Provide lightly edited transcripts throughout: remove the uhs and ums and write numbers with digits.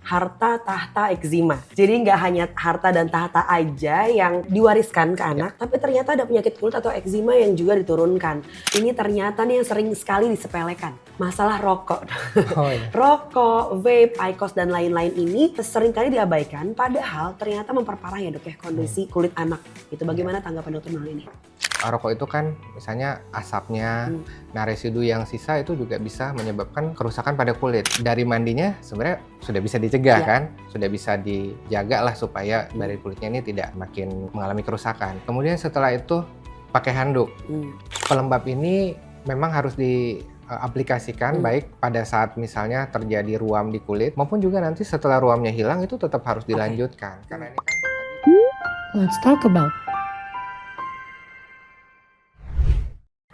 harta tahta eczema. Jadi nggak hanya harta dan tahta aja yang diwariskan ke anak, tapi ternyata ada penyakit kulit atau eczema yang juga diturunkan. Ini ternyata nih yang sering sekali disepelekan. Masalah rokok. Oh iya. Rokok, vape, IQOS dan lain-lain ini seringkali diabaikan, padahal ternyata memperparah ya dok ya kondisi kulit anak. Itu bagaimana tanggapan dokter hal ini? Rokok itu kan misalnya asapnya, nah residu yang sisa itu juga bisa menyebabkan kerusakan pada kulit. Dari mandinya sebenarnya sudah bisa dicegah kan, sudah bisa dijaga lah supaya dari kulitnya ini tidak makin mengalami kerusakan. Kemudian setelah itu pakai handuk. Pelembab ini memang harus diaplikasikan baik pada saat misalnya terjadi ruam di kulit maupun juga nanti setelah ruamnya hilang itu tetap harus dilanjutkan. Karena ini kan Let's talk about.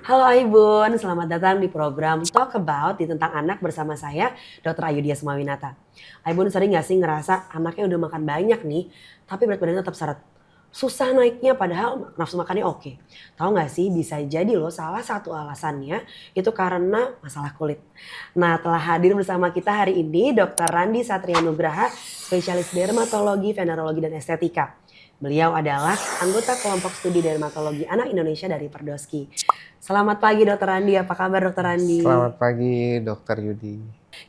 Halo Aibun, selamat datang di program Talk About di Tentang Anak bersama saya, Dr. Ayudhya Sumawinata. Aibun sering gak sih ngerasa anaknya udah makan banyak nih, tapi berat badannya tetap seret. Susah naiknya padahal nafsu makannya oke. Tahu gak sih bisa jadi loh salah satu alasannya itu karena masalah kulit. Nah telah hadir bersama kita hari ini Dr. Randi Satria Nugraha, spesialis dermatologi, venerologi, dan estetika. Beliau adalah anggota kelompok studi dermatologi anak Indonesia dari Perdoski. Selamat pagi Dr. Randi, apa kabar Dr. Randi? Selamat pagi Dr. Yudi.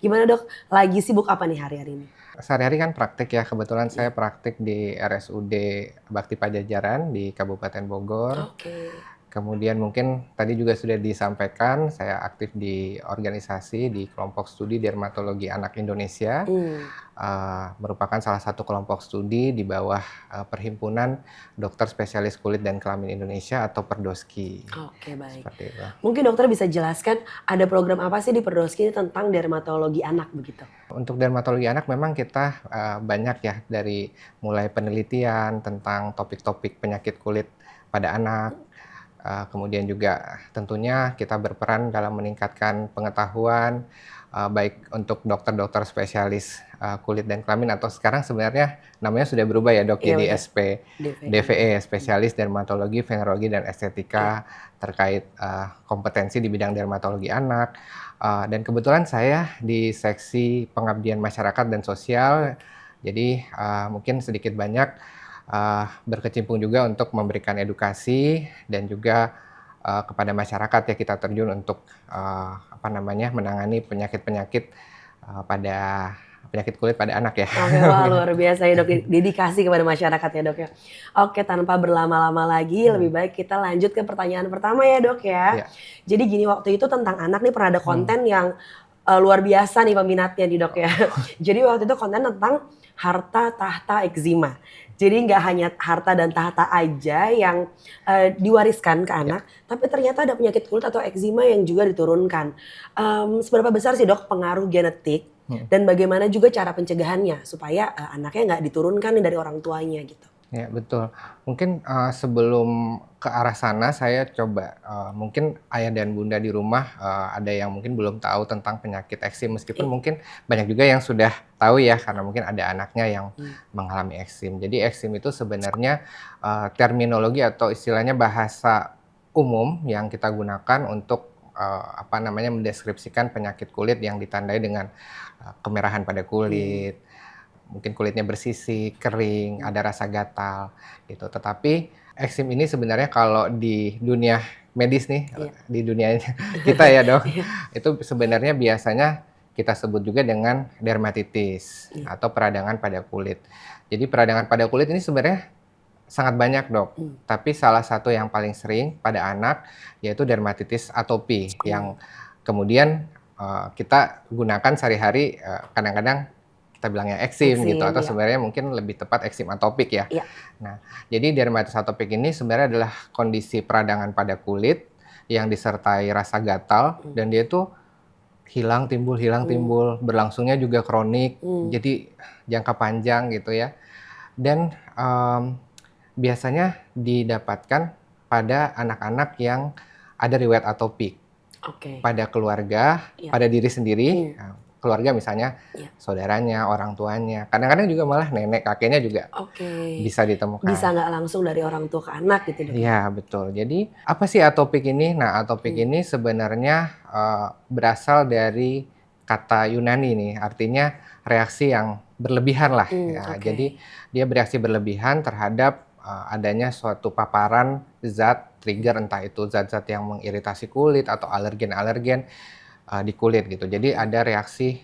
Gimana dok, lagi sibuk apa nih hari-hari ini? Sehari-hari kan praktik ya, kebetulan saya praktik di RSUD Bakti Pajajaran di Kabupaten Bogor. Kemudian mungkin tadi juga sudah disampaikan, saya aktif di organisasi di kelompok studi dermatologi anak Indonesia. Merupakan salah satu kelompok studi di bawah Perhimpunan Dokter Spesialis Kulit dan Kelamin Indonesia atau Perdoski. Oke, baik. Seperti itu. Mungkin dokter bisa jelaskan ada program apa sih di Perdoski tentang dermatologi anak begitu? Untuk dermatologi anak memang kita banyak ya, dari mulai penelitian tentang topik-topik penyakit kulit pada anak. Kemudian juga tentunya kita berperan dalam meningkatkan pengetahuan baik untuk dokter-dokter spesialis kulit dan kelamin atau sekarang sebenarnya namanya sudah berubah ya dok, jadi DVE, spesialis dermatologi, venerologi, dan estetika terkait kompetensi di bidang dermatologi anak. Dan kebetulan saya di seksi pengabdian masyarakat dan sosial, jadi mungkin sedikit banyak berkecimpung juga untuk memberikan edukasi dan juga kepada masyarakat ya, kita terjun untuk menangani penyakit-penyakit pada penyakit kulit pada anak ya. Oke, wah, luar biasa ya dok, dedikasi kepada masyarakat ya dok ya. Oke, tanpa berlama-lama lagi lebih baik kita lanjut ke pertanyaan pertama ya dok ya. Jadi gini, waktu itu tentang anak nih pernah ada konten yang luar biasa nih peminatnya di dok ya. Jadi waktu itu konten tentang harta tahta eczema. Jadi nggak hanya harta dan tahta aja yang diwariskan ke anak, tapi ternyata ada penyakit kulit atau eczema yang juga diturunkan. Seberapa besar sih dok pengaruh genetik dan bagaimana juga cara pencegahannya supaya anaknya nggak diturunkan dari orang tuanya gitu? Ya betul. Mungkin sebelum ke arah sana saya coba mungkin ayah dan bunda di rumah ada yang mungkin belum tahu tentang penyakit eksim, meskipun mungkin banyak juga yang sudah tahu ya karena mungkin ada anaknya yang mengalami eksim. Jadi eksim itu sebenarnya terminologi atau istilahnya bahasa umum yang kita gunakan untuk mendeskripsikan penyakit kulit yang ditandai dengan kemerahan pada kulit. Mungkin kulitnya bersisik, kering, ada rasa gatal gitu. Tetapi eksim ini sebenarnya kalau di dunia medis nih, di dunia kita ya dok, itu sebenarnya biasanya kita sebut juga dengan dermatitis atau peradangan pada kulit. Jadi peradangan pada kulit ini sebenarnya sangat banyak dok, tapi salah satu yang paling sering pada anak yaitu dermatitis atopi yang kemudian kita gunakan sehari-hari, kadang-kadang kita bilangnya eksim gitu, atau sebenarnya mungkin lebih tepat eksim atopik ya. Nah, jadi dermatitis atopik ini sebenarnya adalah kondisi peradangan pada kulit yang disertai rasa gatal dan dia itu hilang timbul, berlangsungnya juga kronik, jadi jangka panjang gitu ya. Dan biasanya didapatkan pada anak-anak yang ada riwayat atopik pada keluarga, pada diri sendiri. Keluarga misalnya saudaranya, orang tuanya, kadang-kadang juga malah nenek kakeknya juga bisa ditemukan. Bisa nggak langsung dari orang tua ke anak gitu dok? Iya betul. Jadi apa sih atopik ini? Nah atopik ini sebenarnya berasal dari kata Yunani nih, artinya reaksi yang berlebihan lah ya. Oke. Jadi dia bereaksi berlebihan terhadap adanya suatu paparan zat trigger, entah itu zat-zat yang mengiritasi kulit atau alergen-alergen di kulit gitu. Jadi ada reaksi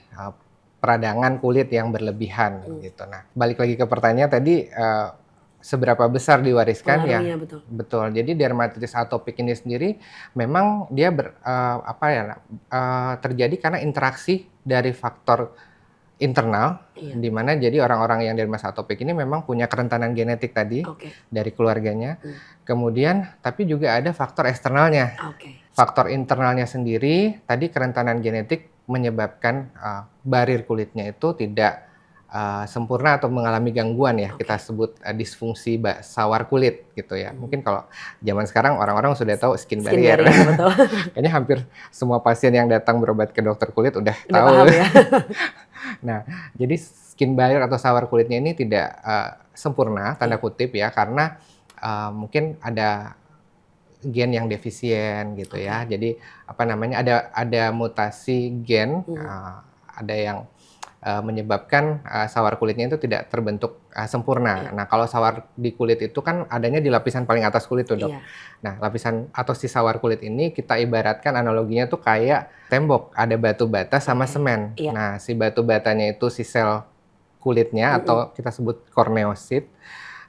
peradangan kulit yang berlebihan gitu. Nah, balik lagi ke pertanyaan tadi, seberapa besar diwariskan ya? Pengaruhnya betul. Betul. Jadi dermatitis atopik ini sendiri memang dia terjadi karena interaksi dari faktor internal, Iya. di mana jadi orang-orang yang dermatitis atopik ini memang punya kerentanan genetik tadi Oke. dari keluarganya. Kemudian tapi juga ada faktor eksternalnya. Oke. Faktor internalnya sendiri tadi kerentanan genetik menyebabkan barir kulitnya itu tidak sempurna atau mengalami gangguan ya. Kita sebut disfungsi sawar kulit gitu ya. Mungkin kalau zaman sekarang orang-orang sudah tahu skin barrier. Betul. Kayaknya hampir semua pasien yang datang berobat ke dokter kulit udah tahu. Paham ya. Nah, jadi skin barrier atau sawar kulitnya ini tidak sempurna, tanda kutip ya, karena mungkin ada gen yang defisien gitu ya. Jadi apa namanya, ada mutasi gen, ada yang menyebabkan sawar kulitnya itu tidak terbentuk sempurna. Nah, kalau sawar di kulit itu kan adanya di lapisan paling atas kulit tuh, Dok. Iya. Nah, lapisan atau si sawar kulit ini kita ibaratkan analoginya tuh kayak tembok, ada batu bata sama semen. Iya. Nah, si batu batanya itu si sel kulitnya atau kita sebut korneosit.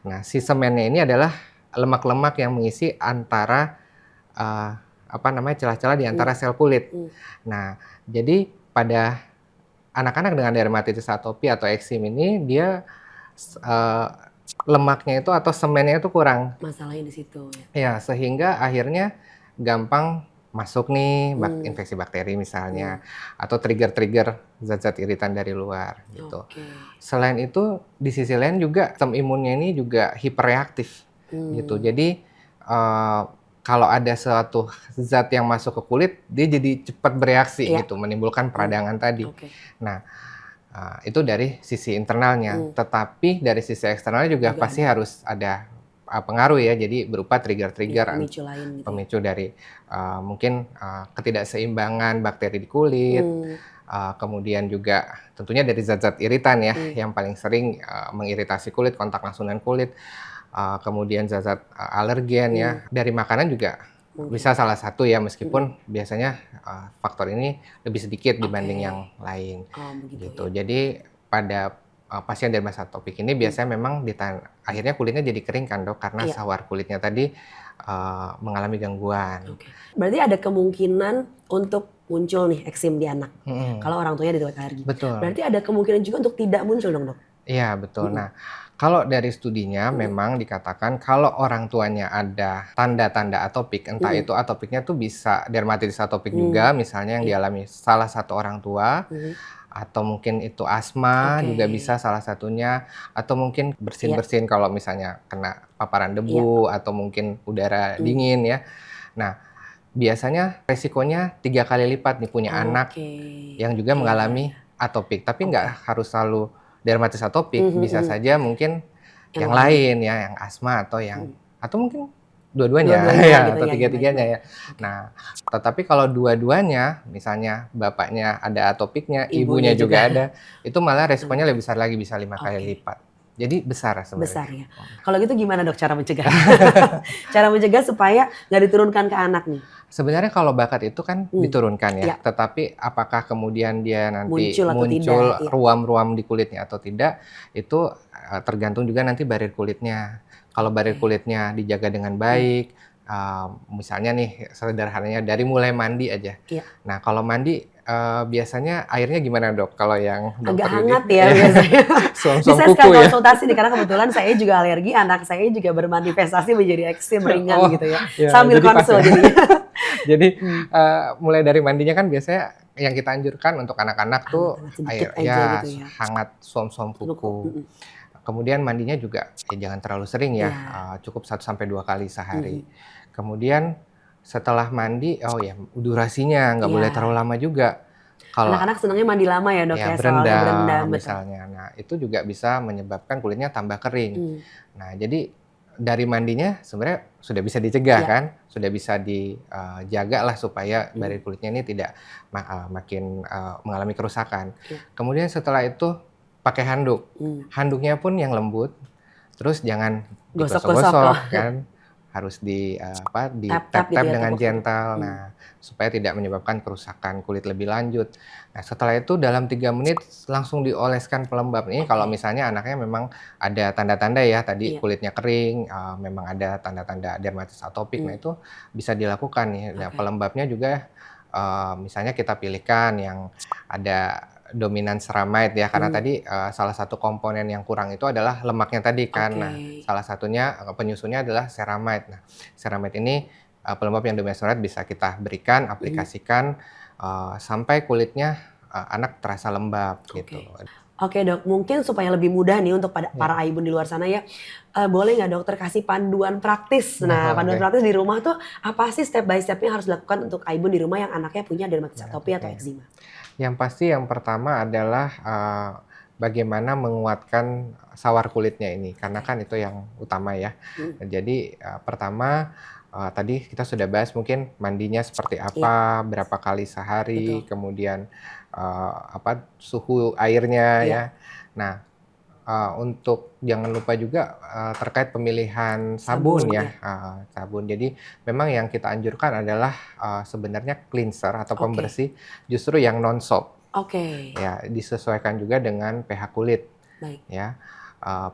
Nah, si semennya ini adalah lemak-lemak yang mengisi antara celah-celah di antara sel kulit. Nah, jadi pada anak-anak dengan dermatitis atopi atau eksim ini dia lemaknya itu atau semennya itu kurang. Masalahnya di situ ya. Ya, sehingga akhirnya gampang masuk nih infeksi bakteri misalnya atau trigger-trigger zat-zat iritan dari luar gitu. Oke. Selain itu di sisi lain juga sistem imunnya ini juga hiperreaktif gitu. Jadi kalau ada suatu zat yang masuk ke kulit, dia jadi cepat bereaksi gitu, menimbulkan peradangan tadi. Oke. Nah, itu dari sisi internalnya. Tetapi dari sisi eksternalnya juga pasti harus ada pengaruh ya. Jadi berupa trigger-trigger, Pemicu lain gitu. pemicu dari mungkin ketidakseimbangan bakteri di kulit. Kemudian juga tentunya dari zat-zat iritan ya, yang paling sering mengiritasi kulit, kontak langsung dengan kulit. Kemudian zat-zat alergen ya, dari makanan juga bisa salah satu ya, meskipun biasanya faktor ini lebih sedikit dibanding yang lain gitu. Jadi pada pasien dermatitis atopik ini biasanya memang akhirnya kulitnya jadi kering kan, Dok, karena sawar kulitnya tadi mengalami gangguan. Berarti ada kemungkinan untuk muncul nih eksim di anak kalau orang tuanya ada riwayat alergi. Betul. Berarti ada kemungkinan juga untuk tidak muncul dong, Dok? Iya, betul. Nah, kalau dari studinya memang dikatakan kalau orang tuanya ada tanda-tanda atopik, entah itu atopiknya tuh bisa dermatitis atopik juga, misalnya yang dialami salah satu orang tua, atau mungkin itu asma juga bisa salah satunya, atau mungkin bersin-bersin kalau misalnya kena paparan debu atau mungkin udara dingin ya. Nah, biasanya resikonya 3 kali lipat nih punya anak yang juga mengalami atopik, tapi nggak harus selalu dermatitis atopik, bisa saja mungkin yang lain ya, yang asma atau atau mungkin dua-duanya ya, gitu atau ya, tiga-tiganya ya. Nah, tetapi kalau dua-duanya, misalnya bapaknya ada atopiknya, ibunya juga ada, itu malah resikonya lebih besar lagi, bisa 5 kali lipat. Jadi besar sebenarnya. Besar ya. Kalau gitu gimana, Dok, cara mencegah? Cara mencegah supaya nggak diturunkan ke anak nih? Sebenarnya kalau bakat itu kan diturunkan ya, tetapi apakah kemudian dia nanti muncul ruam-ruam di kulitnya atau tidak, itu tergantung juga nanti barir kulitnya. Kalau barir kulitnya dijaga dengan baik, misalnya nih sederhananya dari mulai mandi aja. Nah, kalau mandi biasanya airnya gimana, Dok? Kalau yang agak dokter hangat ini, ya biasanya. suam-suam Bisa kuku sekali ya. konsultasi nih, karena kebetulan saya juga alergi, anak saya juga bermanifestasi menjadi eksim ringan gitu ya. Ya, Sambil jadi pas konsul ya. jadinya. Jadi mulai dari mandinya kan biasanya yang kita anjurkan untuk anak-anak tuh sedikit air aja gitu ya. hangat, suam-suam kuku. Kemudian mandinya juga jangan terlalu sering ya, cukup 1 sampai 2 kali sehari. Kemudian setelah mandi, durasinya nggak boleh terlalu lama juga. Kalau anak-anak senangnya mandi lama ya, Dok, ya, soalnya berendam misalnya. Nah, itu juga bisa menyebabkan kulitnya tambah kering. Nah, jadi dari mandinya sebenarnya sudah bisa dicegah kan, sudah bisa dijaga lah supaya barir kulitnya ini tidak makin mengalami kerusakan. Kemudian setelah itu pakai handuk. Hmm. Handuknya pun yang lembut. Terus jangan Gosok-gosok. digosok-gosok kan. Harus di Tap-tap gitu tap-tap ya, dengan tepuk-tepuk. gentle. Hmm. Nah, supaya tidak menyebabkan kerusakan kulit lebih lanjut. Nah, setelah itu dalam 3 menit langsung dioleskan pelembab. Ini kalau Oke. misalnya anaknya memang ada tanda-tanda ya, tadi Iya. kulitnya kering, memang ada tanda-tanda dermatitis atopik. Nah, itu bisa dilakukan nih. Nah, Oke. pelembabnya juga misalnya kita pilihkan yang ada dominan ceramide ya, karena tadi salah satu komponen yang kurang itu adalah lemaknya tadi kan. Nah, Oke. salah satunya penyusunnya adalah ceramide. Nah, ceramide ini pelembab yang dominan ceramide bisa kita berikan, aplikasikan sampai kulitnya anak terasa lembab gitu. Oke dok, mungkin supaya lebih mudah nih untuk para Ya. ibu di luar sana ya, boleh nggak dokter kasih panduan praktis? Nah, panduan Oke. praktis di rumah tuh apa sih step by step-nya harus dilakukan untuk ibu di rumah yang anaknya punya dermatitis atopi atau Oke. eczema? Yang pasti yang pertama adalah bagaimana menguatkan sawar kulitnya ini, karena kan itu yang utama ya. Jadi pertama tadi kita sudah bahas mungkin mandinya seperti Iya, apa, berapa kali sehari, betul. kemudian suhu airnya ya. Iya, Nah, untuk jangan lupa juga terkait pemilihan sabun, sabun ya, iya. sabun. Jadi memang yang kita anjurkan adalah sebenarnya cleanser atau Oke. pembersih justru yang non soap. Oke, Ya, disesuaikan juga dengan pH kulit baik. ya.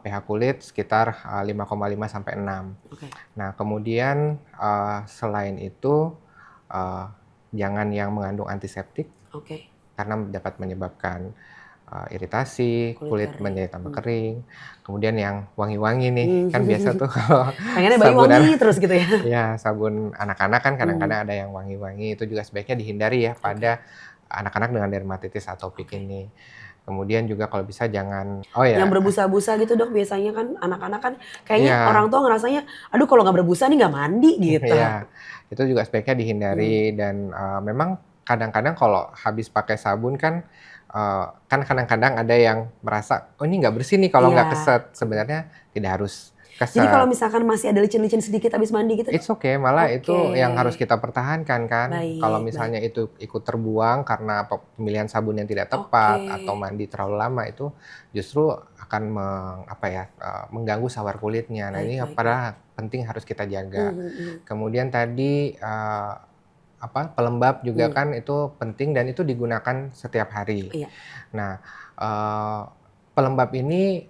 pH kulit sekitar 5,5 sampai 6. Oke, Nah, kemudian selain itu jangan yang mengandung antiseptik oke. karena dapat menyebabkan iritasi, Kulit kulit kering. menjadi tambah kering. Kemudian yang wangi-wangi nih, kan biasa tuh kalau Pengennya bayi sabun wangi terus gitu ya? ya, sabun anak-anak kan kadang-kadang ada yang wangi-wangi, itu juga sebaiknya dihindari ya pada anak-anak dengan dermatitis atopik ini. Kemudian juga kalau bisa jangan Yang berbusa-busa gitu dok, biasanya kan anak-anak kan kayaknya iya, orang tua ngerasanya, aduh kalau nggak berbusa nih nggak mandi gitu. iya, itu juga sebaiknya dihindari dan memang kadang-kadang kalau habis pakai sabun kan kan kadang-kadang ada yang merasa, "Oh ini nggak bersih nih kalau nggak Iya. keset." Sebenarnya tidak harus Jadi kalau keset. misalkan masih ada licin-licin sedikit habis mandi gitu dok? It's okay, malah itu yang harus Oke, kita pertahankan kan. Kalau baik baik. misalnya itu ikut terbuang karena pemilihan sabun yang tidak Oke, tepat atau mandi terlalu lama, itu justru akan mengganggu sawar kulitnya. Nah, baik ini baik baik. padahal penting harus kita jaga. Mhm. Kemudian tadi pelembab juga Mhm. kan itu penting dan itu digunakan setiap hari. Iya, Nah, pelembab ini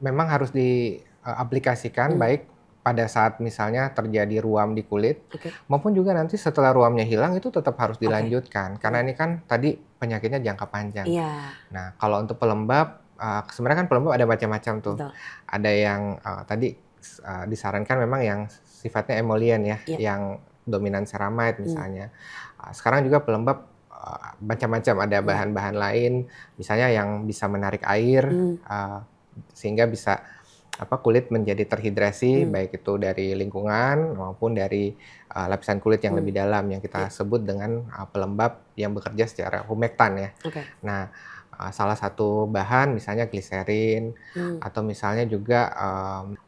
memang harus diaplikasikan mmm, baik pada saat misalnya terjadi ruam di kulit, oke maupun juga nanti setelah ruamnya hilang itu tetap harus oke, dilanjutkan, karena ini kan tadi penyakitnya jangka panjang. iya, Nah, kalau untuk pelembab, sebenarnya kan pelembab ada macam-macam tuh. betul, Ada yang tadi disarankan memang yang sifatnya emollient ya, iya, yang dominan ceramide mmm, misalnya. Sekarang juga pelembab macam-macam, ada iya, bahan-bahan lain, misalnya yang bisa menarik air, mmm, sehingga bisa kulit menjadi terhidrasi, mmm, baik itu dari lingkungan maupun dari lapisan kulit yang mmm, lebih dalam yang kita iya, sebut dengan pelembab yang bekerja secara humektan ya. oke, Nah, salah satu bahan misalnya gliserin mmm, atau misalnya juga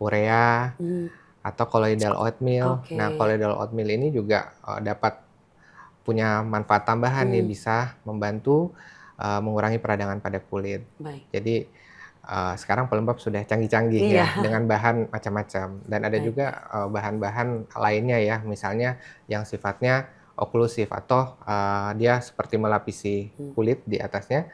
urea mmm, atau colloidal oatmeal. oke, Nah, colloidal oatmeal ini juga dapat punya manfaat tambahan nih, mmm, bisa membantu mengurangi peradangan pada kulit. baik, Jadi sekarang pelembab sudah canggih-canggih ya, iya, dengan bahan macam-macam. Dan ada baik juga baik, bahan-bahan lainnya ya, misalnya yang sifatnya oklusif atau dia seperti melapisi mmm. kulit di atasnya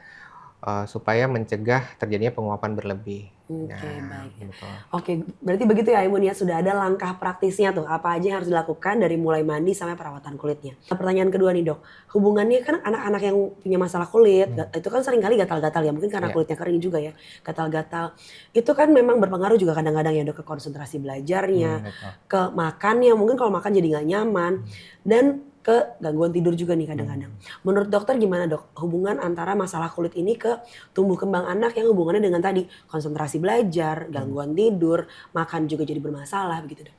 supaya mencegah terjadinya penguapan berlebih. Oke, Nah, baik. betul. Oke, berarti begitu ya Imun ya, sudah ada langkah praktisnya tuh, apa aja yang harus dilakukan dari mulai mandi sampai perawatan kulitnya. Nah, pertanyaan kedua nih dok, hubungannya kan anak-anak yang punya masalah kulit, Hmm, itu kan seringkali gatal-gatal ya, mungkin karena ya, kulitnya kering juga ya, gatal-gatal. Itu kan memang berpengaruh juga kadang-kadang ya dok ke konsentrasi belajarnya, betul. ke makannya, mungkin kalau makan jadi nggak nyaman, Hmm, dan ke gangguan tidur juga nih kadang-kadang. hmm. Menurut dokter gimana dok, hubungan antara masalah kulit ini ke tumbuh kembang anak yang hubungannya dengan tadi, konsentrasi belajar, Hmm. gangguan tidur, makan juga jadi bermasalah begitu dok?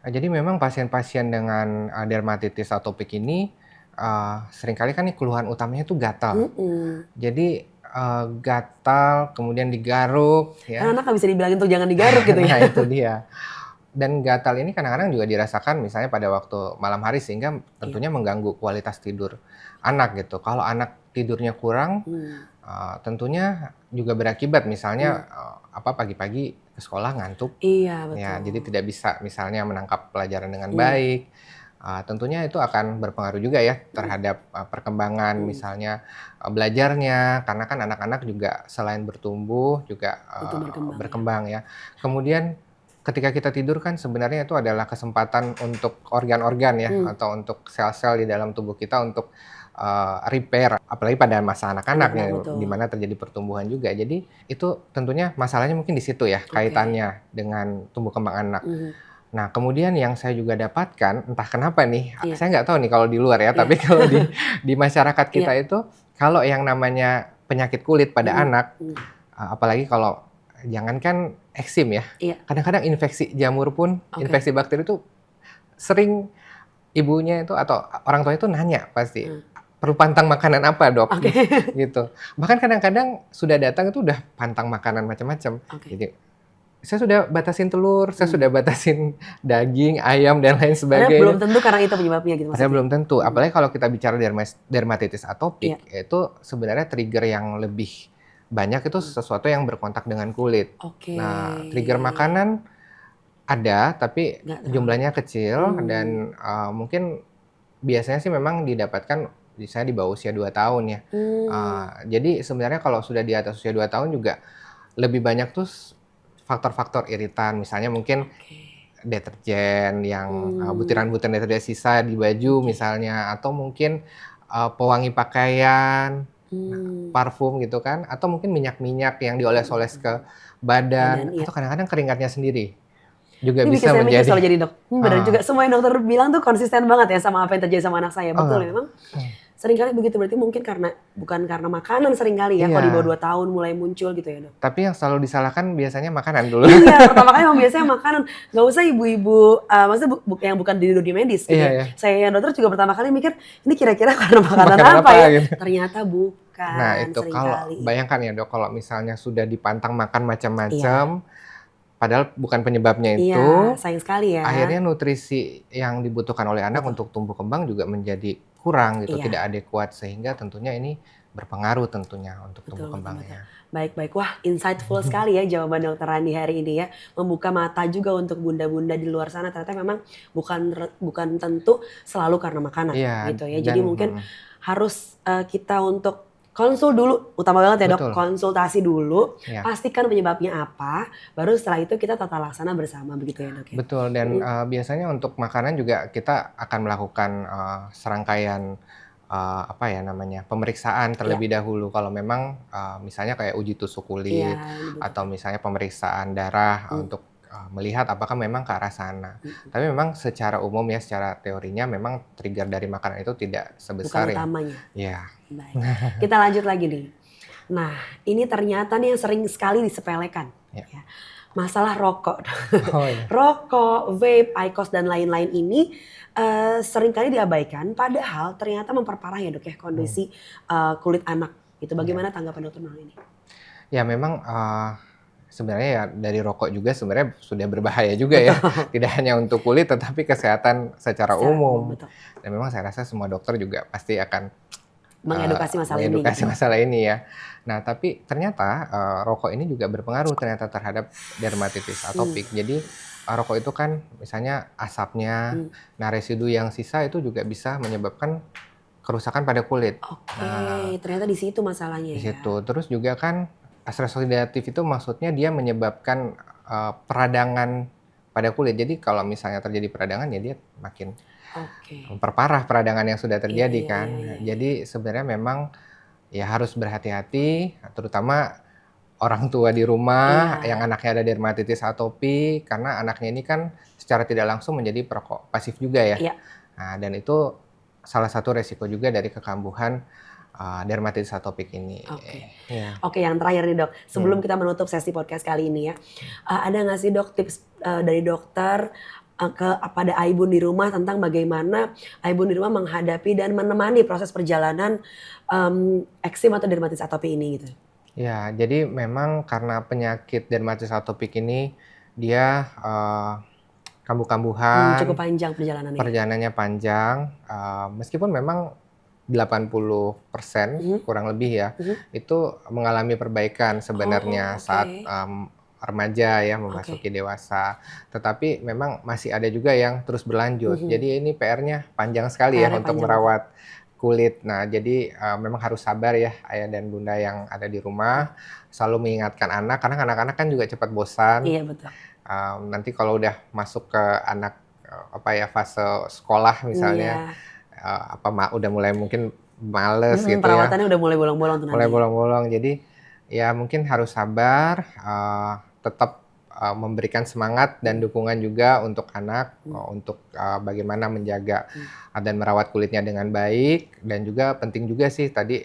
Jadi memang pasien-pasien dengan dermatitis atopik ini seringkali kan nih keluhan utamanya itu gatal. Mhm, Jadi gatal, kemudian digaruk kan ya. anak nggak bisa dibilangin tuh jangan digaruk gitu ya? Nah itu dia. Dan gatal ini kadang-kadang juga dirasakan misalnya pada waktu malam hari sehingga Iya, tentunya mengganggu kualitas tidur anak gitu. Kalau anak tidurnya kurang, mmm, tentunya juga berakibat misalnya pagi-pagi ke sekolah ngantuk Iya, ya, betul. jadi tidak bisa misalnya menangkap pelajaran dengan Iya. baik. Tentunya itu akan berpengaruh juga ya Mhm. terhadap perkembangan Mhm. misalnya belajarnya, karena kan anak-anak juga selain bertumbuh juga Butuh berkembang ya. berkembang ya. Kemudian ketika kita tidur kan sebenarnya itu adalah kesempatan untuk organ-organ ya Mmm, atau untuk sel-sel di dalam tubuh kita untuk repair, apalagi pada masa anak-anak ya, anak-anak betul. di mana terjadi pertumbuhan juga. Jadi itu tentunya masalahnya mungkin di situ ya, Oke. kaitannya dengan tumbuh kembang anak. Mhm. Nah, kemudian yang saya juga dapatkan, entah kenapa nih, Iya, saya nggak tahu nih kalau di luar ya, iya, tapi kalau di masyarakat iya. kita itu, kalau yang namanya penyakit kulit pada Mhm, anak, mhm. apalagi kalau jangankan eksim ya, Iya, kadang-kadang infeksi jamur pun, oke. infeksi bakteri itu sering ibunya itu atau orang tua itu nanya pasti, Heeh. "Perlu pantang makanan apa, Dok?" Oke. Gitu. Bahkan kadang-kadang sudah datang itu udah pantang makanan macam-macam. Oke. Jadi, "Saya sudah batasin telur, saya Mmm. sudah batasin daging, ayam, dan lain Padahal belum sebagainya." tentu karena itu penyebabnya gitu Padahal maksudnya? belum tentu, Mhm. apalagi kalau kita bicara dermatitis Iya. atopik, itu sebenarnya trigger yang lebih banyak itu Mmm. sesuatu yang berkontak dengan kulit. Oke, Nah, iya trigger iya iya. makanan ada, tapi Nggak terlalu. jumlahnya kecil Mmm. dan, mungkin biasanya sih memang didapatkan misalnya di bawah usia 2 tahun ya. Mmm. Jadi sebenarnya kalau sudah di atas usia 2 tahun juga lebih banyak tuh faktor-faktor iritan, misalnya mungkin Oke. deterjen yang, Mmm. butiran-butiran deterjen sisa di baju Oke. misalnya, atau mungkin, pewangi pakaian, Mmm. parfum gitu kan, atau mungkin minyak-minyak yang Mhm dioles-oles ke mhm. Badan, badan, iya. atau kadang-kadang keringatnya sendiri, juga Ini bikin bisa saya mikir menjadi soalnya jadi, Dok. Bener heeh, juga, semua yang dokter bilang tuh konsisten banget ya sama apa yang terjadi sama anak saya. Betul, heeh, memang seringkali begitu, berarti mungkin karena bukan karena makanan seringkali ya, kalau di bawah iya, 2 tahun mulai muncul gitu ya, Dok? tapi yang selalu disalahkan biasanya makanan dulu. Iya, pertama kali emang biasanya makanan, nggak usah ibu-ibu, maksudnya yang bukan di dunia medis gitu Iya ya. ya, Saya yang dokter juga pertama kali mikir, ini kira-kira karena makanan makanan apa apa ya? gitu. Ternyata Nah bukan, itu kalau seringkali ya. bayangkan ya Dok, kalau misalnya sudah dipantang makan Iya, macam-macam, padahal bukan penyebabnya iya, itu, sayang sekali ya. akhirnya nutrisi yang dibutuhkan oleh anak Betul, untuk tumbuh kembang juga menjadi kurang gitu, iya. tidak adekuat, sehingga tentunya ini berpengaruh tentunya untuk tumbuh Betul betul betul. kembangnya. Baik baik. Wah, insightful sekali ya jawaban Dokter Randi hari ini ya. Membuka mata juga untuk bunda-bunda di luar sana, ternyata memang bukan tentu selalu karena makanan Iya, gitu ya. dan Jadi mungkin harus, kita untuk konsul dulu, utama banget ya Dok, betul, konsultasi dulu, ya. pastikan penyebabnya apa, baru setelah itu kita tata laksana bersama begitu ya Dok ya? Betul dan, Mhm, biasanya untuk makanan juga kita akan melakukan, serangkaian, apa ya namanya, pemeriksaan iya terlebih dahulu kalau memang, misalnya kayak uji tusuk iya, kulit ini atau dibutuhkan. misalnya pemeriksaan darah, Mmm, untuk, melihat apakah memang ke arah sana. mhm. Tapi memang secara umum ya, secara teorinya memang trigger dari makanan itu tidak Bukan sebesar yang utamanya. iya, Baik. Kita lanjut lagi nih. Nah, ini ternyata nih yang sering sekali disepelekan, iya. ya. Masalah rokok. Oh iya, Rokok, vape, IQOS dan lain-lain ini, seringkali diabaikan padahal ternyata memperparah ya, Dok, ya mmm, kondisi, kulit anak gitu. iya. Bagaimana tanggapan dokter mengenai ini? Ya memang, sebenarnya ya dari rokok juga sebenarnya sudah berbahaya juga ya, Betul, tidak hanya untuk kulit tetapi kesehatan secara secara umum, umum. betul. Dan memang saya rasa semua dokter juga pasti akan, Mengedukasi masalah ini gitu mengedukasi ya? masalah ini ya. Nah tapi ternyata, rokok ini juga berpengaruh ternyata terhadap dermatitis Mmm, atopik. Jadi, rokok itu kan misalnya asapnya, mmm. nah residu yang sisa itu juga bisa menyebabkan kerusakan pada kulit. Oke, Nah ternyata di situ masalahnya di ya? situ. Terus juga kan stres oksidatif itu maksudnya dia menyebabkan, peradangan pada kulit. Jadi kalau misalnya terjadi peradangan ya dia makin Oke. memperparah peradangan yang sudah Iya terjadi iya kan. iya iya iya. Jadi sebenarnya memang ya harus berhati-hati, terutama orang tua di rumah Iya, yang anaknya ada dermatitis atopik, karena anaknya ini kan secara tidak langsung menjadi perokok pasif juga ya. iya. Nah dan itu salah satu resiko juga dari kekambuhan, dermatitis atopik ini. Oke. Iya. Oke, yang terakhir nih Dok, sebelum Mhm. kita menutup sesi podcast kali ini ya, ada nggak sih Dok tips, dari dokter, pada Aibun di rumah tentang bagaimana Aibun di rumah menghadapi dan menemani proses perjalanan, eksim atau dermatitis atopi ini gitu? Ya, jadi memang karena penyakit dermatitis atopik ini dia, kambuh-kambuhan, Cukup panjang perjalanannya ya? perjalanannya panjang, meskipun memang 80% kurang lebih ya, itu mengalami perbaikan sebenarnya Oh, oke. saat remaja ya memasuki dewasa. Tetapi memang masih ada juga yang terus berlanjut. Jadi ini PR-nya panjang sekali ya PR-nya untuk panjang. merawat kulit. Nah, jadi memang harus sabar ya ayah dan bunda yang ada di rumah, selalu mengingatkan anak karena anak-anak kan juga cepat bosan. Iya betul. Nanti kalau udah masuk ke anak fase sekolah misalnya, Iya. udah mulai mungkin males gitu ya, Perawatannya udah mulai bolong-bolong tuh mulai nanti. bolong-bolong. Jadi ya mungkin harus sabar, tetap memberikan semangat dan dukungan juga untuk anak, untuk bagaimana menjaga dan merawat kulitnya dengan baik. Dan juga penting juga sih tadi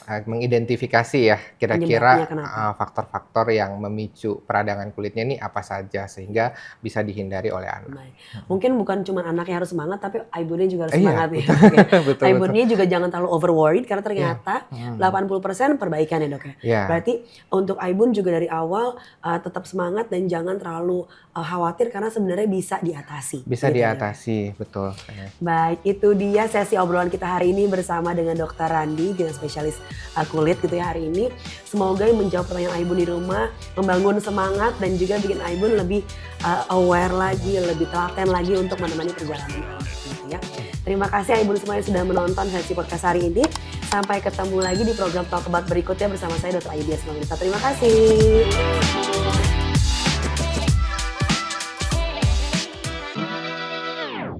mengidentifikasi ya Penyebabnya kira-kira kenapa? faktor-faktor yang memicu peradangan kulitnya ini apa saja sehingga bisa dihindari oleh anak. Baik. Mungkin bukan cuma anaknya harus semangat, tapi ibunya juga harus Iya, semangat ya betul. dok ya. Betul betul. Ibunya juga jangan terlalu over worried karena Iya. ternyata 80% perbaikan ya dok ya. Iya. Berarti untuk Aibun juga dari awal tetap semangat dan jangan terlalu khawatir karena sebenarnya bisa diatasi. Bisa gitu ya, Dok ya. diatasi, betul. Baik, itu dia sesi obrolan kita hari ini bersama dengan Dr. Randi, dengan spesialis kulit gitu ya hari ini. Semoga menjawab pertanyaan Aibun di rumah, membangun semangat dan juga bikin Aibun lebih aware lagi, lebih telaten lagi untuk menemani perjalanan gitu ya. Terima kasih Aibun semuanya sudah menonton sesi podcast hari ini. Sampai ketemu lagi di program Talk About berikutnya bersama saya Dr. Ayu Dias Mangunisa. Terima kasih.